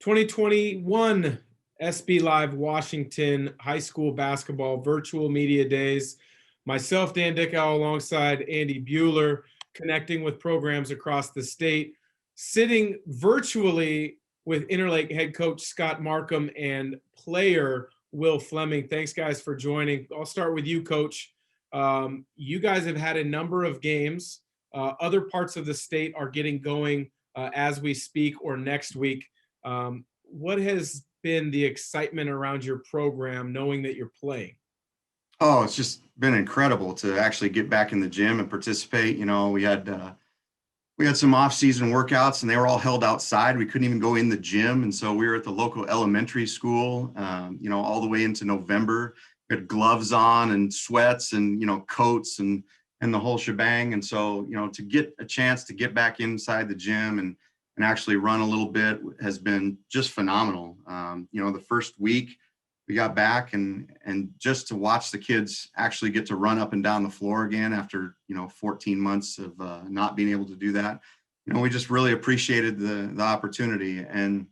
2021 SBLive Washington High School Basketball Virtual Media Days. Myself, Dan Dickau, alongside Andy Buhler, connecting with programs across the state, sitting virtually with Interlake head coach Scott Marcum and player Will Fleming. Thanks, guys, for joining. I'll start with you, Coach. You guys have had a number of games. Other parts of the state are getting going as we speak or next week. What has been the excitement around your program knowing that you're playing? Oh, it's just been incredible to actually get back in the gym and participate. We had some off-season workouts and they were all held outside. We couldn't even go in the gym. And so we were at the local elementary school, all the way into November. We had gloves on and sweats and, coats and the whole shebang. And so, to get a chance to get back inside the gym and actually run a little bit has been just phenomenal. The first week we got back and just to watch the kids actually get to run up and down the floor again after, 14 months of not being able to do that. We just really appreciated the opportunity. And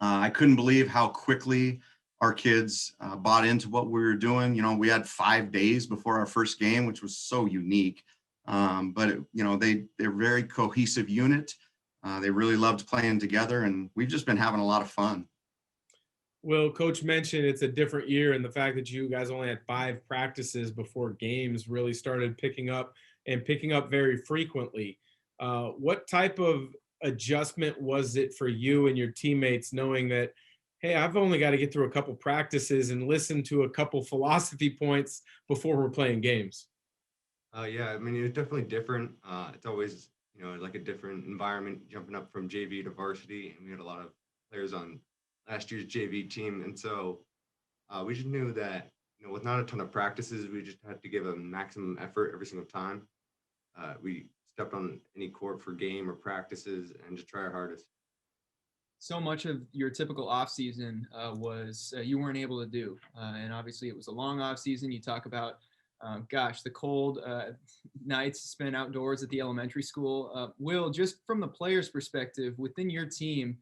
I couldn't believe how quickly our kids bought into what we were doing. We had 5 days before our first game, which was so unique. But they're a very cohesive unit. They really loved playing together, and we've just been having a lot of fun. Well, Coach mentioned it's a different year, and the fact that you guys only had 5 practices before games really started picking up very frequently. What type of adjustment was it for you and your teammates knowing that, hey, I've only got to get through a couple practices and listen to a couple philosophy points before we're playing games? Yeah, it's definitely different. It's always, like a different environment jumping up from JV to varsity. And we had a lot of players on last year's JV team. And so we just knew that, with not a ton of practices, we just had to give a maximum effort every single time. We stepped on any court for game or practices and just try our hardest. So much of your typical off season was you weren't able to do. And obviously it was a long off season. You talk about, the cold nights spent outdoors at the elementary school. Will, just from the player's perspective within your team,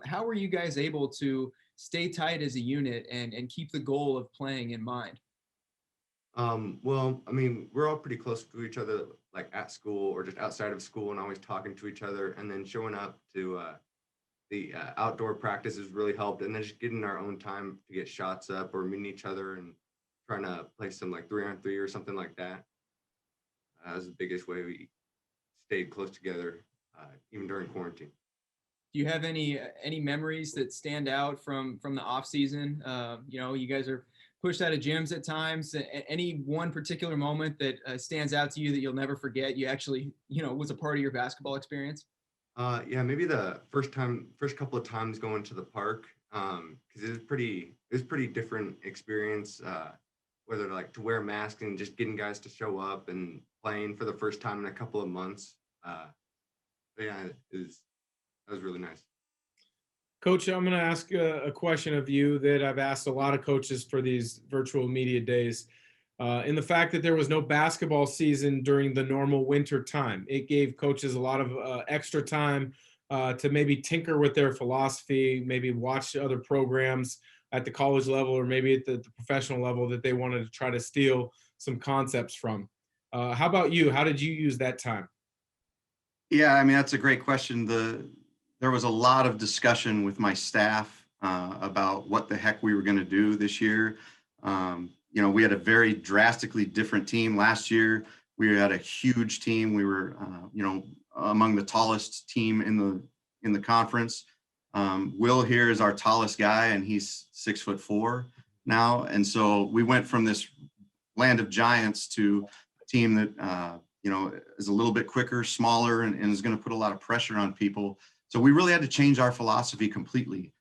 how were you guys able to stay tight as a unit and keep the goal of playing in mind? We're all pretty close to each other, like at school or just outside of school, and always talking to each other, and then showing up to the outdoor practices really helped, and then just getting our own time to get shots up or meeting each other and trying to play some like 3-on-3 or something like that. That was the biggest way we stayed close together, even during quarantine. Do you have any memories that stand out from the off season? You guys are pushed out of gyms at times. Any one particular moment that stands out to you that you'll never forget? You actually, was a part of your basketball experience? Yeah, maybe the first couple of times going to the park, because it was pretty different experience. Whether to wear masks and just getting guys to show up and playing for the first time in a couple of months. That was really nice. Coach, I'm going to ask a question of you that I've asked a lot of coaches for these virtual media days. In the fact that there was no basketball season during the normal winter time, it gave coaches a lot of extra time to maybe tinker with their philosophy, maybe watch other programs at the college level or maybe at the professional level that they wanted to try to steal some concepts from. How about you? How did you use that time? Yeah, that's a great question. There was a lot of discussion with my staff about what the heck we were going to do this year. We had a very drastically different team last year. We had a huge team. We were, among the tallest team in the conference. Will here is our tallest guy, and he's 6'4" now. And so we went from this land of giants to a team that, is a little bit quicker, smaller, and is going to put a lot of pressure on people. So we really had to change our philosophy completely.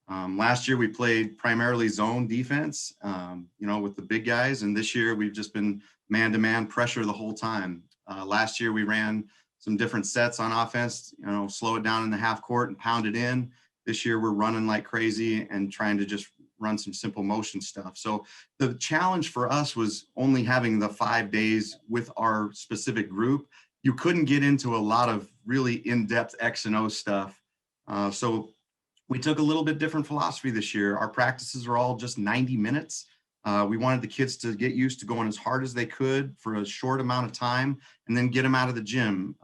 Last year we played primarily zone defense, with the big guys. And this year we've just been man-to-man pressure the whole time. Last year we ran some different sets on offense, slow it down in the half court and pound it in. This year we're running like crazy and trying to just run some simple motion stuff. So the challenge for us was only having the 5 days with our specific group. You couldn't get into a lot of really in-depth X and O stuff. So we took a little bit different philosophy this year. Our practices are all just 90 minutes. We wanted the kids to get used to going as hard as they could for a short amount of time and then get them out of the gym,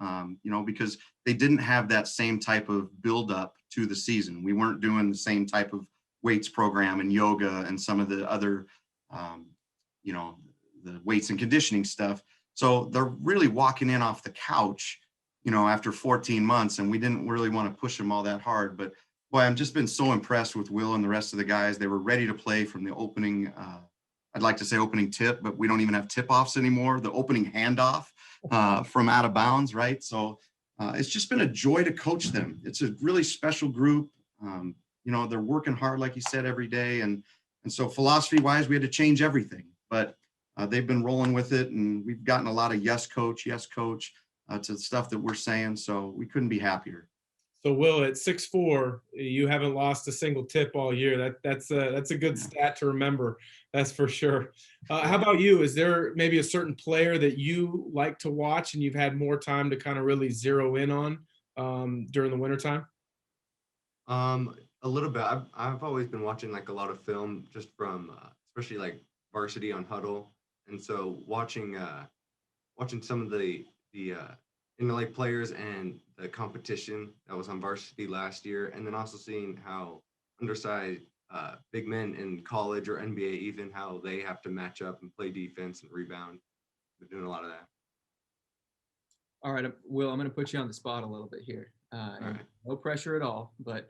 because they didn't have that same type of buildup to the season. We weren't doing the same type of weights program and yoga and some of the other, the weights and conditioning stuff. So they're really walking in off the couch, after 14 months, and we didn't really want to push them all that hard. But boy, I've just been so impressed with Will and the rest of the guys. They were ready to play from the opening, I'd like to say opening tip, but we don't even have tip-offs anymore. The opening handoff from out of bounds, right? So it's just been a joy to coach them. It's a really special group. They're working hard, like you said, every day. And so philosophy-wise, we had to change everything. But they've been rolling with it, and we've gotten a lot of yes, coach, to the stuff that we're saying. So we couldn't be happier. So Will, at 6'4", you haven't lost a single tip all year. That's a good stat to remember. That's for sure. How about you? Is there maybe a certain player that you like to watch and you've had more time to kind of really zero in on during the wintertime? A little bit. I've always been watching like a lot of film just from especially like varsity on Huddle, and so watching some of the Interlake players and the competition that was on varsity last year, and then also seeing how undersized big men in college or NBA, even how they have to match up and play defense and rebound. We're doing a lot of that. All right, Will, I'm going to put you on the spot a little bit here. All right. No pressure at all, but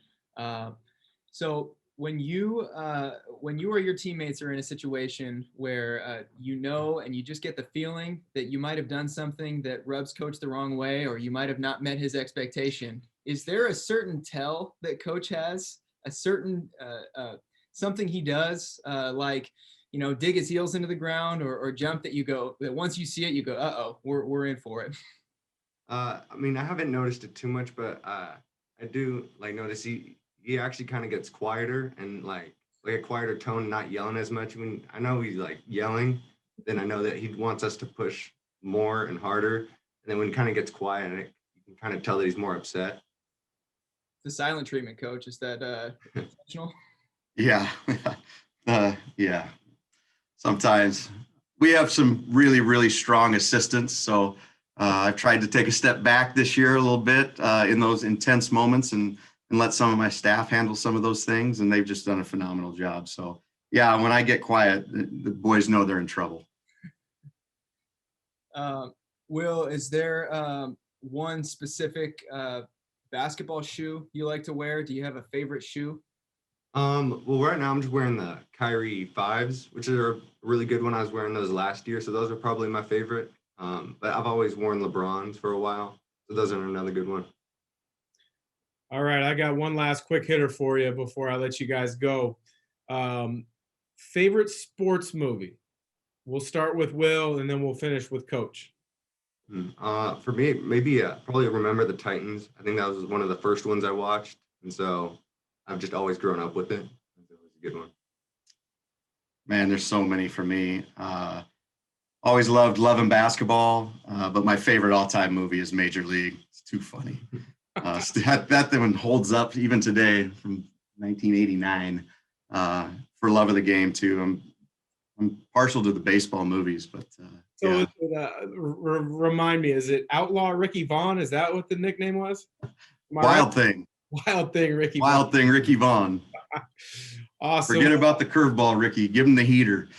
so when you or your teammates are in a situation where and you just get the feeling that you might have done something that rubs coach the wrong way, or you might have not met his expectation, is there a certain tell that coach has, a certain something he does, like dig his heels into the ground or jump that you go, that once you see it you go, uh-oh, we're in for it? I haven't noticed it too much, but I do notice he actually kind of gets quieter and like a quieter tone, not yelling as much. When I know he's like yelling, then I know that he wants us to push more and harder. And then when he kind of gets quiet, you can kind of tell that he's more upset. The silent treatment, coach, is that intentional? Yeah. Yeah. Sometimes we have some really, really strong assistants. So I've tried to take a step back this year a little bit in those intense moments and let some of my staff handle some of those things. And they've just done a phenomenal job. So yeah, when I get quiet, the boys know they're in trouble. Will, is there one specific basketball shoe you like to wear? Do you have a favorite shoe? Well, right now I'm just wearing the Kyrie 5s, which are a really good one. I was wearing those last year, so those are probably my favorite. But I've always worn LeBrons for a while, so those are another good one. All right, I got one last quick hitter for you before I let you guys go. Favorite sports movie? We'll start with Will, and then we'll finish with Coach. For me, maybe probably Remember the Titans. I think that was one of the first ones I watched, and so I've just always grown up with it. It was a good one. Man, there's so many for me. Always loving basketball, but my favorite all-time movie is Major League. It's too funny. That one holds up even today from 1989. For love of the game too. I'm partial to the baseball movies, but So yeah. remind me, is it Outlaw Ricky Vaughn? Is that what the nickname was? Wild Thing Ricky Vaughn. Awesome. Forget about the curveball, Ricky. Give him the heater.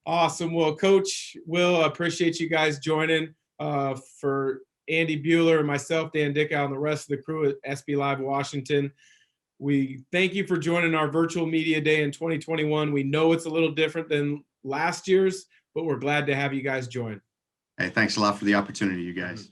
Awesome. Well, Coach Will, I appreciate you guys joining. For Andy Buhler, myself, Dan Dickau, and the rest of the crew at SBLive Washington, we thank you for joining our virtual media day in 2021. We know it's a little different than last year's, but we're glad to have you guys join. Hey, thanks a lot for the opportunity, you guys.